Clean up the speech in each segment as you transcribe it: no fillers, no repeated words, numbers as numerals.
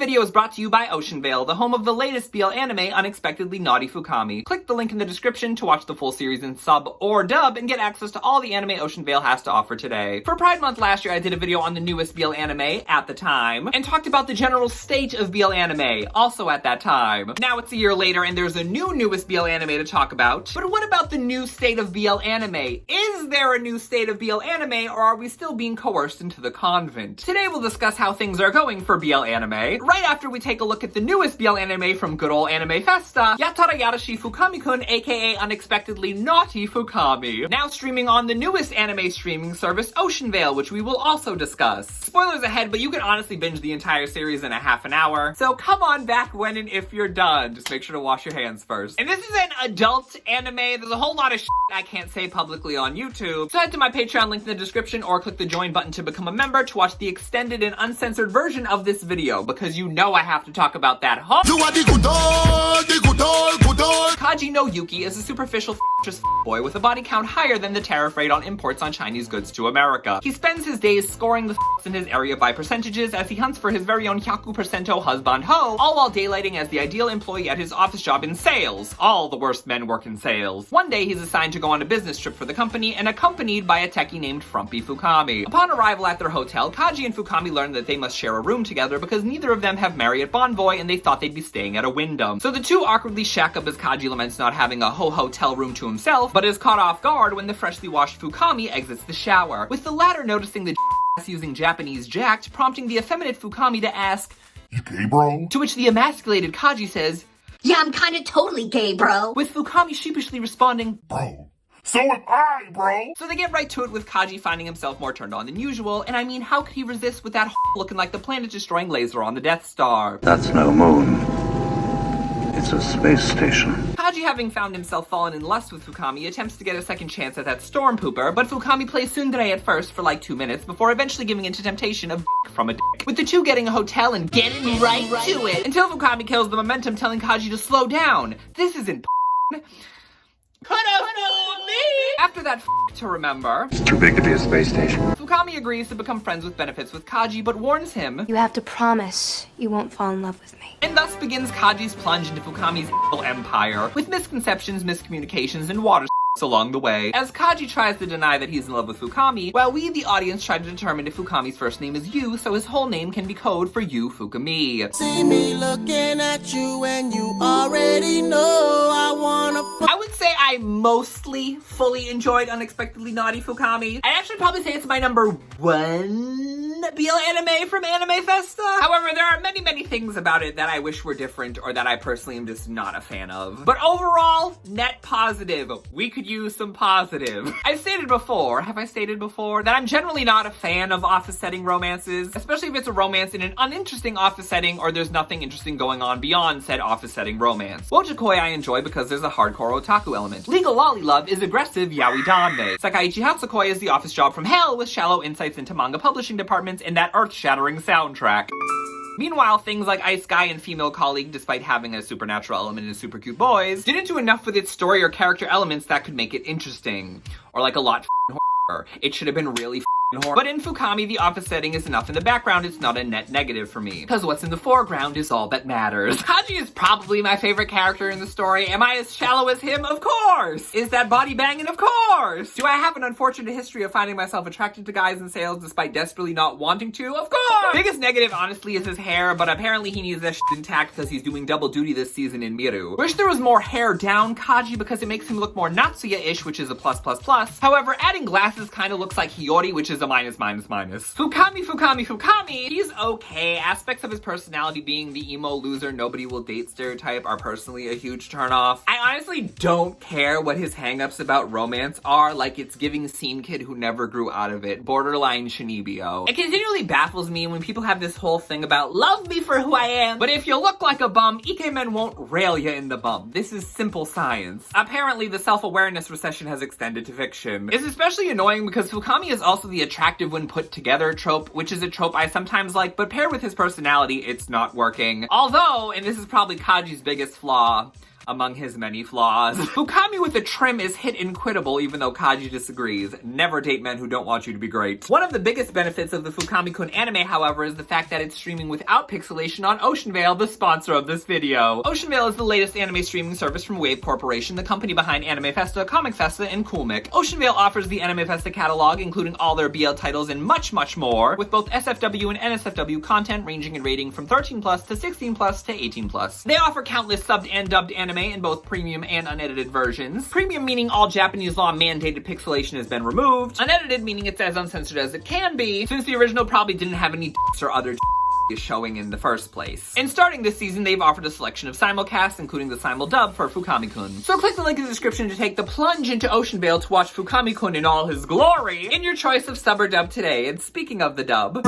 video is brought to you by OceanVeil, the home of the latest BL anime, Unexpectedly Nvughty Fukami. Click the link in the description to watch the full series in sub or dub and get access to all the anime OceanVeil has to offer today. For Pride Month last year, I did a video on the newest BL anime, at the time, and talked about the general state of BL anime, also at that time. Now it's a year later and there's a newest BL anime to talk about. But what about the new state of BL anime? Is there a new state of BL anime, or are we still being coerced into the convent? Today we'll discuss how things are going for BL anime, right after we take a look at the newest BL anime from good ol' AnimeFesta, Yatara Yarashii Fukami-kun, aka Unexpectedly Nvughty Fukami. Now streaming on the newest anime streaming service, OceanVeil, which we will also discuss. Spoilers ahead, but you can honestly binge the entire series in a half an hour, so come on back when and if you're done. Just make sure to wash your hands first. And this is an adult anime. There's a whole lot of shit I can't say publicly on YouTube, so head to my Patreon link in the description or click the join button to become a member to watch the extended and uncensored version of this video, because you know I have to talk about that Kaji no Yuki is a superficial boy with a body count higher than the tariff rate on imports on Chinese goods to America. He spends his days scoring the in his area by percentages as he hunts for his very own Hyaku% husband ho, all while daylighting as the ideal employee at his office job in sales. All the worst men work in sales. One day he's assigned to go on a business trip for the company and accompanied by a techie named Frumpy Fukami. Upon arrival at their hotel, Kaji and Fukami learn that they must share a room together because neither of them have Marriott Bonvoy and they thought they'd be staying at a Wyndham. So the two awkwardly shack up as Kaji laments not having a hotel room to himself, but is caught off guard when the freshly washed Fukami exits the shower, with the latter noticing the using Japanese jacked, prompting the effeminate Fukami to ask, "You gay, bro?" To which the emasculated Kaji says, "Yeah, I'm kinda totally gay, bro." With Fukami sheepishly responding, "Bro, so am I, bro." So they get right to it, with Kaji finding himself more turned on than usual, and I mean, how could he resist with that looking like the planet-destroying laser on the Death Star? That's no moon. It's a space station. Kaji, having found himself fallen in lust with Fukami, attempts to get a second chance at that storm pooper, but Fukami plays tsundere at first for like 2 minutes before eventually giving into temptation of from a dick, with the two getting a hotel and getting right to it, until Fukami kills the momentum, telling Kaji to slow down. This isn't could have fooled me! After that to remember, it's too big to be a space station. Fukami agrees to become friends with benefits with Kaji, but warns him, "You have to promise you won't fall in love with me." And thus begins Kaji's plunge into Fukami's evil empire, with misconceptions, miscommunications, and water along the way, as Kaji tries to deny that he's in love with Fukami, while we, the audience, try to determine if Fukami's first name is Yu, so his whole name can be code for You Fukami. See me looking at you and you already know I wanna I would say I mostly fully enjoyed Unexpectedly Nvughty Fukami. I'd actually probably say it's my number 1 BL anime from AnimeFesta. However, there are many things about it that I wish were different or that I personally am just not a fan of. But overall, net positive. We could use some positive. I've stated before, have I stated before, that I'm generally not a fan of office setting romances, especially if it's a romance in an uninteresting office setting or there's nothing interesting going on beyond said office setting romance. Wotakoi I enjoy because there's a hardcore otaku element. Legal lolly love is aggressive yaoi danme. Sakaichi Hatsukoi is the office job from hell with shallow insights into manga publishing departments and that earth-shattering soundtrack. Meanwhile, things like Ice Guy and Female Colleague, despite having a supernatural element and super cute boys, didn't do enough with its story or character elements that could make it interesting. Or like a lot horror. It should have been really horror. But in Fukami, the office setting is enough in the background, it's not a net negative for me. Because what's in the foreground is all that matters. Kaji is probably my favorite character in the story. Am I as shallow as him? Of course! Is that body banging? Of course! Do I have an unfortunate history of finding myself attracted to guys in sales despite desperately not wanting to? Of course! Biggest negative, honestly, is his hair, but apparently he needs that shit intact because he's doing double duty this season in Miru. Wish there was more hair down Kaji because it makes him look more Natsuya-ish, which is a plus. However, adding glasses kind of looks like Hiyori, which is a minus. Fukami, he's okay. Aspects of his personality being the emo loser nobody will date stereotype are personally a huge turnoff. I honestly don't care what his hangups about romance are, like it's giving scene kid who never grew out of it, borderline Shinibio. It continually baffles me when people have this whole thing about love me for who I am, but if you look like a bum, Ikemen won't rail you in the bum. This is simple science. Apparently, the self-awareness recession has extended to fiction. It's especially annoying because Fukami is also the attractive when put together trope, which is a trope I sometimes like, but paired with his personality, it's not working. Although, and this is probably Kaji's biggest flaw, among his many flaws. Fukami with a trim is hit inquittable, even though Kaji disagrees. Never date men who don't want you to be great. One of the biggest benefits of the Fukami-kun anime, however, is the fact that it's streaming without pixelation on OceanVeil, the sponsor of this video. OceanVeil is the latest anime streaming service from Wave Corporation, the company behind AnimeFesta, ComicFesta, and Coolmic. OceanVeil offers the AnimeFesta catalog, including all their BL titles and much, much more, with both SFW and NSFW content ranging in rating from 13+ to 16+ to 18+. They offer countless subbed and dubbed anime in both premium and unedited versions. Premium meaning all Japanese law mandated pixelation has been removed. Unedited meaning it's as uncensored as it can be, since the original probably didn't have any or other showing in the first place. And starting this season, they've offered a selection of simulcasts, including the simul dub for Fukami-kun. So click the link in the description to take the plunge into OceanVeil to watch Fukami-kun in all his glory in your choice of sub or dub today. And speaking of the dub,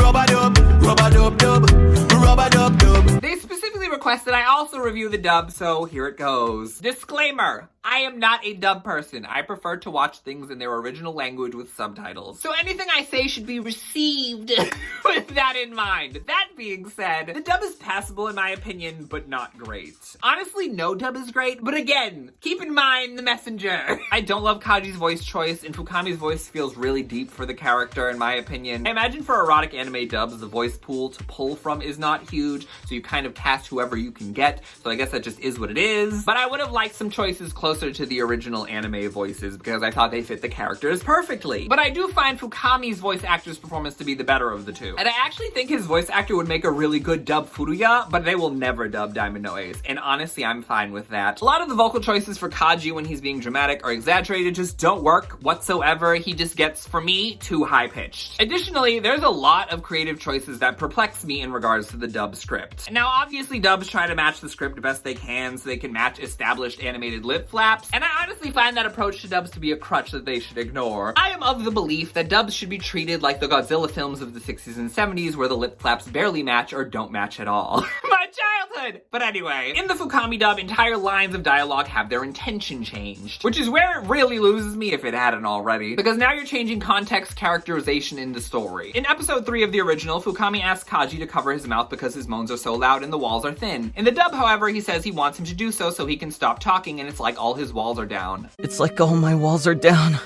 they specifically requested I also review the dub, so here it goes. Disclaimer: I am not a dub person. I prefer to watch things in their original language with subtitles. So anything I say should be received with that in mind. That being said, the dub is passable in my opinion, but not great. Honestly, no dub is great, but again, keep in mind the messenger. I don't love Kaji's voice choice, and Fukami's voice feels really deep for the character in my opinion. I imagine for erotic anime dubs, the voice pool to pull from is not huge, so you kind of cast whoever you can get, so I guess that just is what it is. But I would have liked some choices closer to the original anime voices because I thought they fit the characters perfectly. But I do find Fukami's voice actor's performance to be the better of the two. And I actually think his voice actor would make a really good dub Furuya, but they will never dub Diamond no Ace. And honestly, I'm fine with that. A lot of the vocal choices for Kaji when he's being dramatic or exaggerated just don't work whatsoever. He just gets, for me, too high-pitched. Additionally, there's a lot of creative choices that perplex me in regards to the dub script. Now, obviously, dubs try to match the script best they can so they can match established animated lip flaps, and I honestly find that approach to dubs to be a crutch that they should ignore. I am of the belief that dubs should be treated like the Godzilla films of the 60s and 70s where the lip flaps barely match or don't match at all. My childhood! But anyway, in the Fukami dub, entire lines of dialogue have their intention changed, which is where it really loses me if it hadn't already, because now you're changing context, characterization in the story. In episode 3 of the original, Fukami asks Kaji to cover his mouth because his moans are so loud and the walls are thin. In the dub, however, he says he wants him to do so he can stop talking, and it's like all his walls are down. It's like all my walls are down.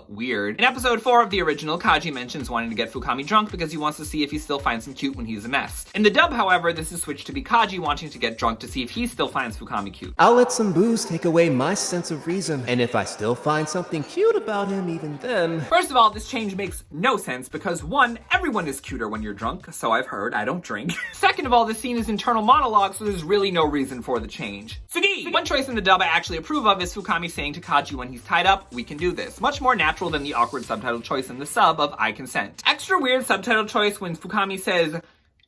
Weird. In episode 4 of the original, Kaji mentions wanting to get Fukami drunk because he wants to see if he still finds him cute when he's a mess. In the dub, however, this is switched to be Kaji wanting to get drunk to see if he still finds Fukami cute. I'll let some booze take away my sense of reason, and if I still find something cute about him even then... First of all, this change makes no sense because 1, everyone is cuter when you're drunk, so I've heard, I don't drink. Second of all, this scene is internal monologue, so there's really no reason for the change. Sugi! One choice in the dub I actually approve of is Fukami saying to Kaji when he's tied up, "We can do this." Much more natural than the awkward subtitle choice in the sub of "I consent." Extra weird subtitle choice when Fukami says,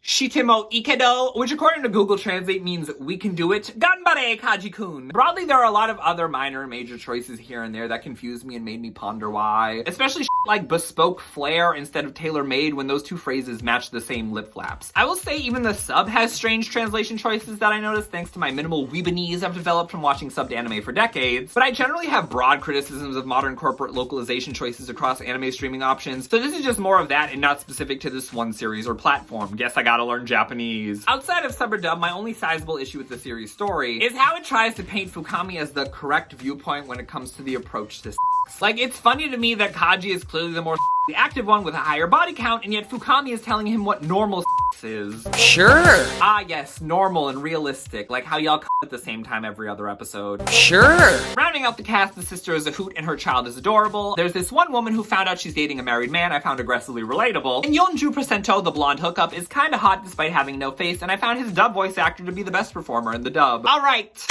"Shitemo ikedo," which according to Google Translate means "we can do it." Ganbare, Kaji-kun. Broadly, there are a lot of other minor and major choices here and there that confused me and made me ponder why. Especially like bespoke flair instead of tailor-made when those two phrases match the same lip flaps. I will say even the sub has strange translation choices that I noticed thanks to my minimal weebinese I've developed from watching subbed anime for decades, but I generally have broad criticisms of modern corporate localization choices across anime streaming options, so this is just more of that and not specific to this one series or platform. Guess I gotta learn Japanese. Outside of sub or dub, my only sizable issue with the series story is how it tries to paint Fukami as the correct viewpoint when it comes to the approach to sex. Like, it's funny to me that Kaji is clearly the more the active one with a higher body count, and yet Fukami is telling him what normal sex is. Sure. Ah yes, normal and realistic, like how y'all at the same time every other episode. Sure. Rounding out the cast, the sister is a hoot and her child is adorable. There's this one woman who found out she's dating a married man I found aggressively relatable. And Yeonju Presento, the blonde hookup, is kinda hot despite having no face, and I found his dub voice actor to be the best performer in the dub. Alright,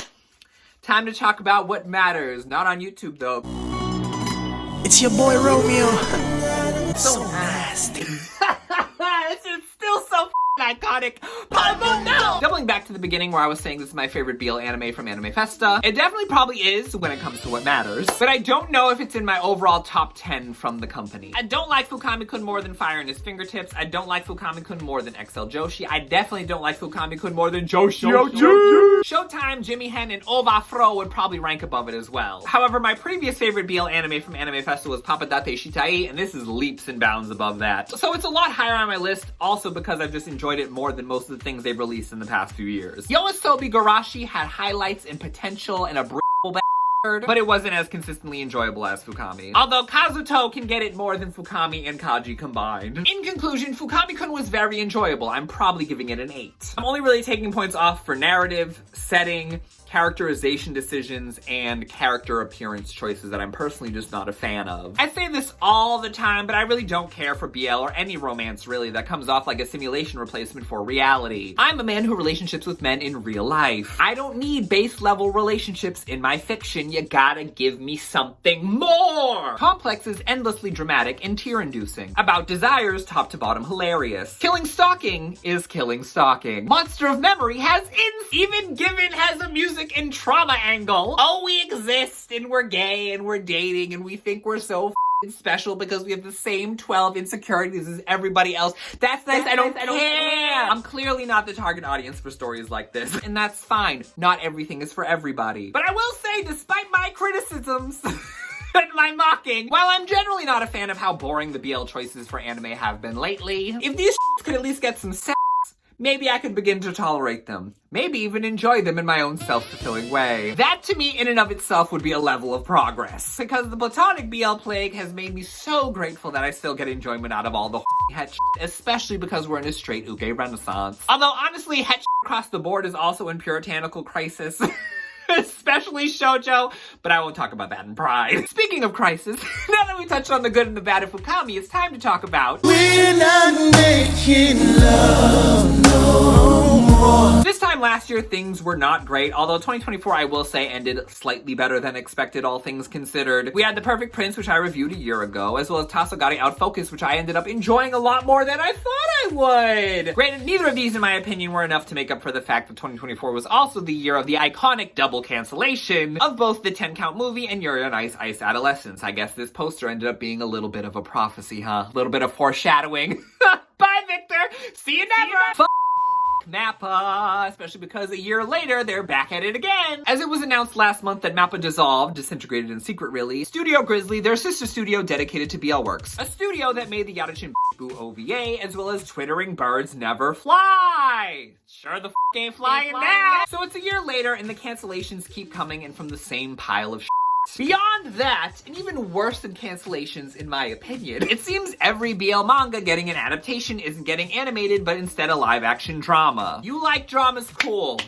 time to talk about what matters. Not on YouTube though. It's your boy Romeo. So nasty. This is still so iconic. Pablo, no! Doubling back to the beginning where I was saying this is my favorite BL anime from AnimeFesta, it definitely probably is when it comes to what matters, but I don't know if it's in my overall top 10 from the company. I don't like Fukami-kun more than Fire in His Fingertips. I don't like Fukami-kun more than XL Joshi. I definitely don't like Fukami-kun more than Joshi. Showtime, Jimmy Hen, and Ova Fro would probably rank above it as well. However, my previous favorite BL anime from AnimeFesta was Papadate Shitai, and this is leaps and bounds above that. So it's a lot higher on my list, also because I've just enjoyed enjoyed it more than most of the things they've released in the past few years. Yoasobi Garashi had highlights and potential and a but it wasn't as consistently enjoyable as Fukami. Although Kazuto can get it more than Fukami and Kaji combined. In conclusion, Fukami-kun was very enjoyable. I'm probably giving it an 8. I'm only really taking points off for narrative, setting, characterization decisions, and character appearance choices that I'm personally just not a fan of. I say this all the time, but I really don't care for BL or any romance really that comes off like a simulation replacement for reality. I'm a man who relationships with men in real life. I don't need base level relationships in my fiction. You gotta give me something more! Complex is endlessly dramatic and tear-inducing. About desires top to bottom hilarious. Killing stalking is killing stalking. Monster of Memory has Even Given has a music and trauma angle. Oh, we exist and we're gay and we're dating and we think we're so special because we have the same 12 insecurities as everybody else. That's nice. I don't care. I'm clearly not the target audience for stories like this, and that's fine. Not everything is for everybody. But I will say, despite my criticisms and my mocking, while I'm generally not a fan of how boring the BL choices for anime have been lately, if these could at least get some sex, maybe I could begin to tolerate them. Maybe even enjoy them in my own self-fulfilling way. That to me in and of itself would be a level of progress. Because the platonic BL plague has made me so grateful that I still get enjoyment out of all the het shit, especially because we're in a straight uke renaissance. Although honestly, het shit across the board is also in puritanical crisis. Especially shoujo, but I won't talk about that in Pride. Speaking of crisis, now that we touched on the good and the bad of Fukami, it's time to talk about We're not making love no more. This time last year, things were not great, although 2024, I will say, ended slightly better than expected, all things considered. We had The Perfect Prince, which I reviewed a year ago, as well as Tasogari Out Focus, which I ended up enjoying a lot more than I thought I would. Granted, neither of these, in my opinion, were enough to make up for the fact that 2024 was also the year of the iconic double cancellation of both the 10-count movie and Yaranai's Ice Adolescence. I guess this poster ended up being a little bit of a prophecy, huh? A little bit of foreshadowing. Bye, Victor! See you never! Mappa, especially because a year later, they're back at it again. As it was announced last month that Mappa dissolved, disintegrated in secret really, Studio Grizzly, their sister studio dedicated to BL Works, a studio that made the Yatachin Boo OVA, as well as Twittering Birds Never Fly. Sure the ain't flying now. So it's a year later, and the cancellations keep coming in from the same pile of shit. Beyond that, and even worse than cancellations in my opinion, it seems every BL manga getting an adaptation isn't getting animated, but instead a live-action drama. You like dramas, cool.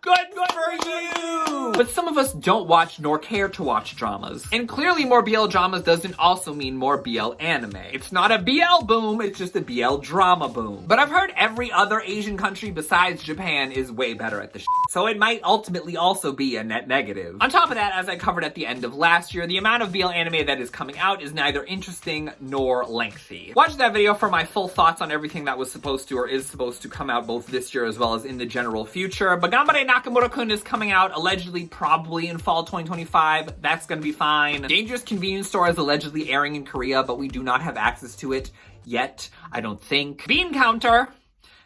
Good for you! But some of us don't watch nor care to watch dramas. And clearly more BL dramas doesn't also mean more BL anime. It's not a BL boom, it's just a BL drama boom. But I've heard every other Asian country besides Japan is way better at the shit, so it might ultimately also be a net negative. On top of that, as I covered at the end of last year, the amount of BL anime that is coming out is neither interesting nor lengthy. Watch that video for my full thoughts on everything that was supposed to or is supposed to come out both this year as well as in the general future. But Ganbare Nakamura-kun is coming out allegedly probably in fall 2025. That's gonna be fine. Dangerous Convenience Store is allegedly airing in Korea, but we do not have access to it yet, I don't think. Bean Counter,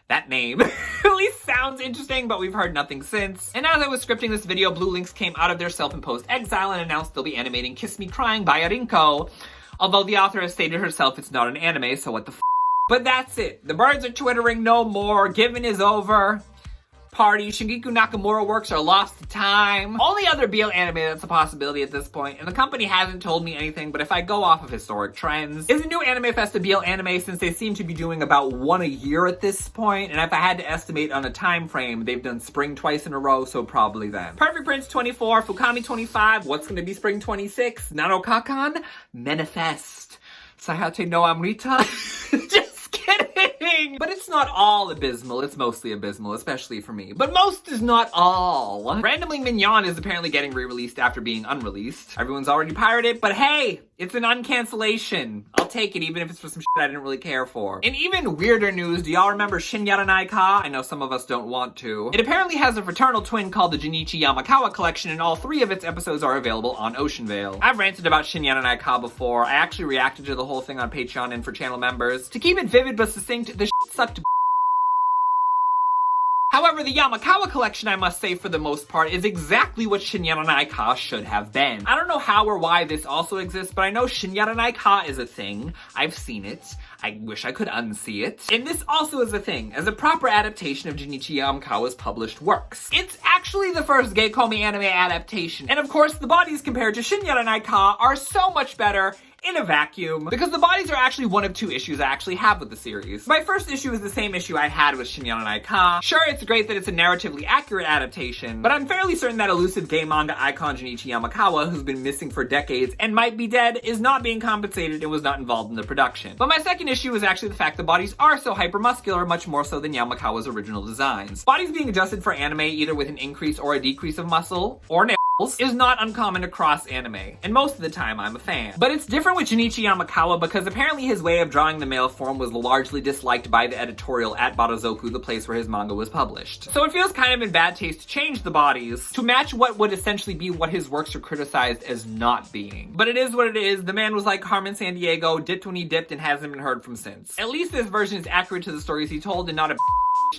that name at least sounds interesting, but we've heard nothing since. And as I was scripting this video, Blue Links came out of their self-imposed exile and announced they'll be animating Kiss Me Crying by Arinko. Although the author has stated herself it's not an anime, so what the f***. But that's it. The birds are twittering no more. Given is over. Party. Shingeki Nakamura works are lost to time. Only other BL anime that's a possibility at this point, and the company hasn't told me anything, but if I go off of historic trends, is a new AnimeFesta BL anime, since they seem to be doing about one a year at this point, and if I had to estimate on a time frame, they've done spring twice in a row, so probably then. Perfect Prince 24, Fukami 25, what's gonna be spring 26? Nanokakan? Manifest. Sayate no Amrita? Just kidding! But it's not all abysmal, it's mostly abysmal, especially for me. But most is not all. Randomly Mignon is apparently getting re-released after being unreleased. Everyone's already pirated, but hey, it's an uncancellation. I'll take it even if it's for some shit I didn't really care for. In even weirder news, do y'all remember Shin Yaranai Ka? I know some of us don't want to. It apparently has a fraternal twin called the Junichi Yamakawa Collection, and all 3 of its episodes are available on OceanVeil. I've ranted about Shin Yaranai Ka before. I actually reacted to the whole thing on Patreon and for channel members. To keep it vivid but succinct, the shit sucked However, the Yamakawa Collection, I must say, for the most part, is exactly what Shin Yaranai Ka should have been. I don't know how or why this also exists, but I know Shin Yaranai Ka is a thing. I've seen it. I wish I could unsee it. And this also is a thing, as a proper adaptation of Junichi Yamakawa's published works. It's actually the first Geikomi anime adaptation, and of course, the bodies compared to Shin Yaranai Ka are so much better in a vacuum, because the bodies are actually one of two issues I actually have with the series. My first issue is the same issue I had with Shin Yaranai Ka. Sure, it's great that it's a narratively accurate adaptation, but I'm fairly certain that elusive gay manga icon Junichi Yamakawa, who's been missing for decades and might be dead, is not being compensated and was not involved in the production. But my second issue is actually the fact the bodies are so hypermuscular, much more so than Yamakawa's original designs. Bodies being adjusted for anime either with an increase or a decrease of muscle, or is not uncommon across anime, and most of the time I'm a fan. But it's different with Junichi Yamakawa because apparently his way of drawing the male form was largely disliked by the editorial at Barazoku, the place where his manga was published. So it feels kind of in bad taste to change the bodies to match what would essentially be what his works are criticized as not being. But it is what it is. The man was like Carmen Sandiego, dipped when he dipped and hasn't been heard from since. At least this version is accurate to the stories he told and not a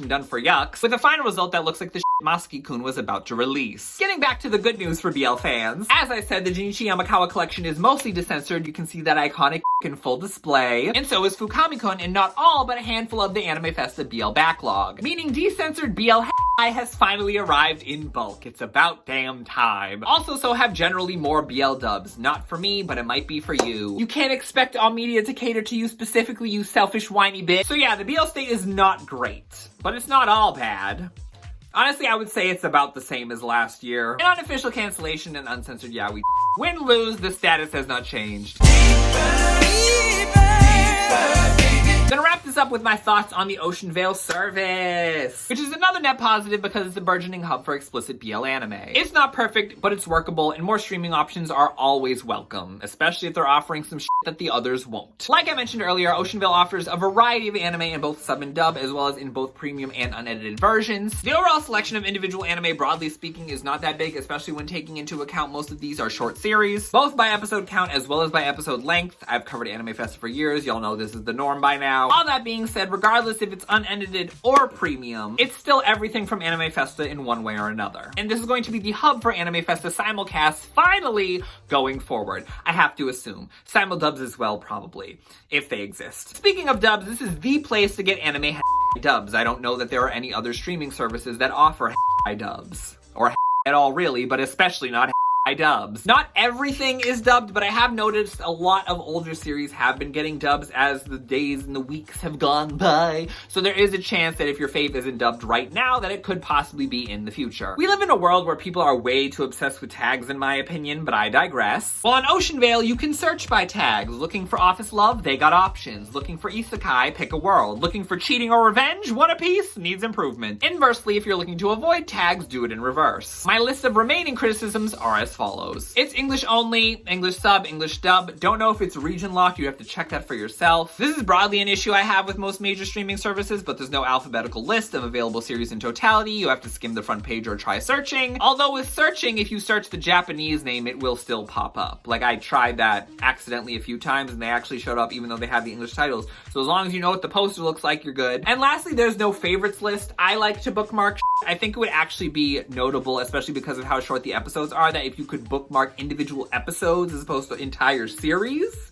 done for yucks, with a final result that looks like the Masuki-kun was about to release. Getting back to the good news for BL fans. As I said, the Junichi Yamakawa collection is mostly decensored. You can see that iconic in full display. And so is Fukami-kun, and not all, but a handful of the AnimeFesta BL backlog. Meaning decensored BL has finally arrived in bulk. It's about damn time. Also, so have generally more BL dubs. Not for me, but it might be for you. You can't expect all media to cater to you specifically, you selfish whiny bitch. So yeah, the BL state is not great, but it's not all bad. Honestly, I would say it's about the same as last year. And unofficial cancellation and uncensored, yeah, we win, lose, the status has not changed. Gonna wrap this up with my thoughts on the OceanVeil service, which is another net positive because it's a burgeoning hub for explicit BL anime. It's not perfect, but it's workable, and more streaming options are always welcome, especially if they're offering some shit that the others won't. Like I mentioned earlier, OceanVeil offers a variety of anime in both sub and dub, as well as in both premium and unedited versions. The overall selection of individual anime, broadly speaking, is not that big, especially when taking into account most of these are short series, both by episode count as well as by episode length. I've covered AnimeFesta for years, y'all know this is the norm by now. All that being said, regardless if it's unedited or premium, it's still everything from AnimeFesta in one way or another. And this is going to be the hub for AnimeFesta simulcasts finally going forward. I have to assume. Simuldubs as well, probably, if they exist. Speaking of dubs, this is the place to get anime dubs. I don't know that there are any other streaming services that offer dubs. Or at all, really, but especially not dubs. Not everything is dubbed, but I have noticed a lot of older series have been getting dubs as the days and the weeks have gone by. So there is a chance that if your fave isn't dubbed right now, that it could possibly be in the future. We live in a world where people are way too obsessed with tags, in my opinion, but I digress. Well, on OceanVeil, you can search by tags. Looking for office love? They got options. Looking for isekai? Pick a world. Looking for cheating or revenge? One apiece? Needs improvement. Inversely, if you're looking to avoid tags, do it in reverse. My list of remaining criticisms are as follows. It's English only, English sub, English dub. Don't know if it's region locked, you have to check that for yourself. This is broadly an issue I have with most major streaming services, but there's no alphabetical list of available series in totality. You have to skim the front page or try searching. Although with searching, if you search the Japanese name, it will still pop up. Like, I tried that accidentally a few times and they actually showed up even though they have the English titles. So as long as you know what the poster looks like, you're good. And lastly, there's no favorites list. I like to bookmark. I think it would actually be notable, especially because of how short the episodes are, that if you could bookmark individual episodes as opposed to entire series.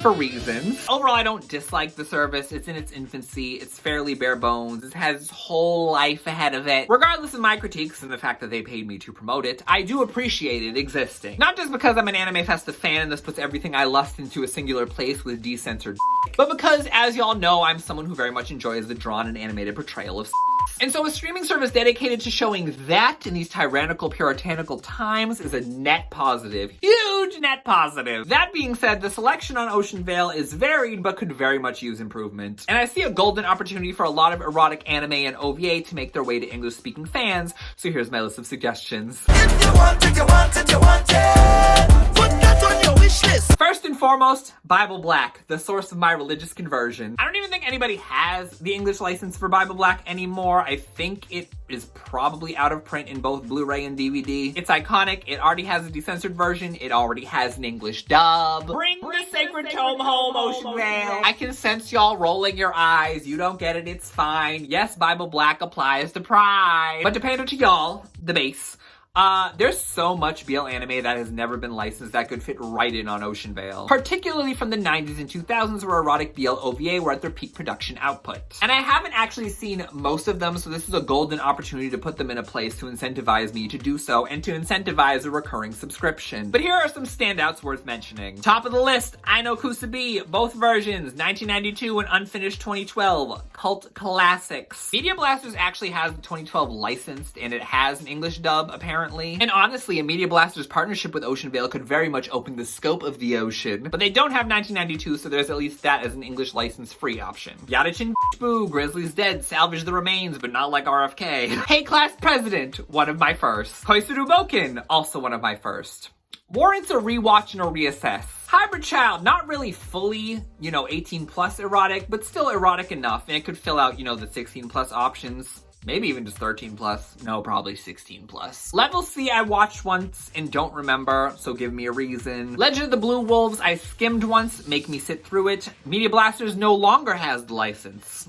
For reasons. Overall, I don't dislike the service. It's in its infancy. It's fairly bare bones. It has its whole life ahead of it. Regardless of my critiques and the fact that they paid me to promote it, I do appreciate it existing. Not just because I'm an AnimeFesta fan and this puts everything I lust into a singular place with decensored but because, as y'all know, I'm someone who very much enjoys the drawn and animated portrayal of and so a streaming service dedicated to showing that in these tyrannical, puritanical times is a net positive. Huge net positive. That being said, the selection on OceanVeil is varied, but could very much use improvement. And I see a golden opportunity for a lot of erotic anime and OVA to make their way to English-speaking fans, so here's my list of suggestions. If you want it, you want it, you want it. Put that on your wish list. First and foremost, Bible Black, the source of my religious conversion. I don't even think think anybody has the English license for Bible Black anymore. I think it is probably out of print in both Blu-ray and DVD. It's iconic. It already has a decensored version. It already has an English dub. Bring the sacred tome home, OceanVeil. I can sense y'all rolling your eyes. You don't get it, it's fine. Yes, Bible Black applies to Pride. But to pander to y'all, the base, there's so much BL anime that has never been licensed that could fit right in on OceanVeil. Particularly from the 90s and 2000s where erotic BL OVA were at their peak production output. And I haven't actually seen most of them, so this is a golden opportunity to put them in a place to incentivize me to do so and to incentivize a recurring subscription. But here are some standouts worth mentioning. Top of the list, I No Kusabi, both versions, 1992 and unfinished 2012, cult classics. Media Blasters actually has the 2012 licensed and it has an English dub apparently. And honestly, a Media Blasters partnership with OceanVeil could very much open the scope of the ocean. But they don't have 1992, so there's at least that as an English license-free option. Yatachin Boo, Grizzly's Dead, Salvage the Remains, but not like RFK. Hey Class President, one of my first. Koisuru Boken, also one of my first. Warrants a rewatch and a reassess. Hybrid Child, not really fully, 18 plus erotic, but still erotic enough, and it could fill out, the 16 plus options. Maybe even just 13 plus. No, probably 16 plus. Level C I watched once and don't remember, so give me a reason. Legend of the Blue Wolves I skimmed once, make me sit through it. Media Blasters no longer has the license.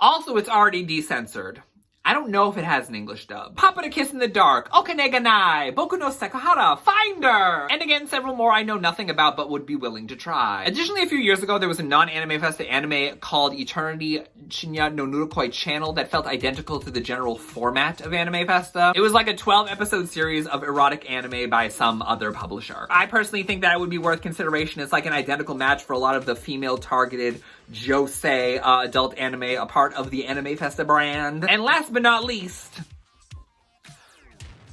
Also, it's already decensored. I don't know if it has an English dub. Papa to Kiss in the Dark, Okaneganai, Boku no Sekahara, Finder! And again, several more I know nothing about but would be willing to try. Additionally, a few years ago, there was a non-AnimeFesta anime called Eternity Shinya no Nurukoi channel that felt identical to the general format of AnimeFesta. It was like a 12-episode series of erotic anime by some other publisher. I personally think that it would be worth consideration. It's like an identical match for a lot of the female-targeted josei adult anime, a part of the AnimeFesta brand. And last but not least,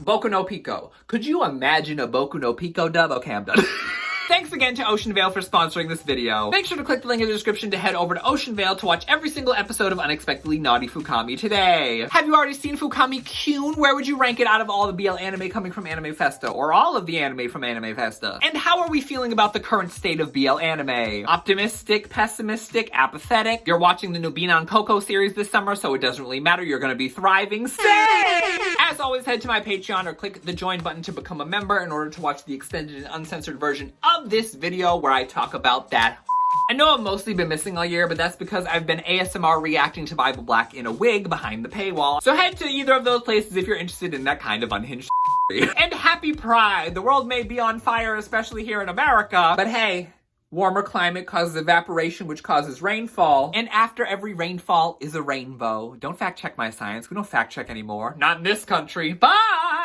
Boku no Pico. Could you imagine a Boku no Pico dub? Okay, I'm done. Thanks again to OceanVeil for sponsoring this video. Make sure to click the link in the description to head over to OceanVeil to watch every single episode of Unexpectedly Nvughty Fukami today. Have you already seen Fukami-kun? Where would you rank it out of all the BL anime coming from AnimeFesta, or all of the anime from AnimeFesta? And how are we feeling about the current state of BL anime? Optimistic, pessimistic, apathetic? You're watching the new Binan Coco series this summer, so it doesn't really matter. You're gonna be thriving. As always, head to my Patreon or click the join button to become a member in order to watch the extended and uncensored version of this video where I talk about that. I know I've mostly been missing all year, but that's because I've been ASMR reacting to Bible Black in a wig behind the paywall. So head to either of those places if you're interested in that kind of unhinged And happy Pride! The world may be on fire, especially here in America, but hey, warmer climate causes evaporation, which causes rainfall. And after every rainfall is a rainbow. Don't fact check my science. We don't fact check anymore. Not in this country. Bye!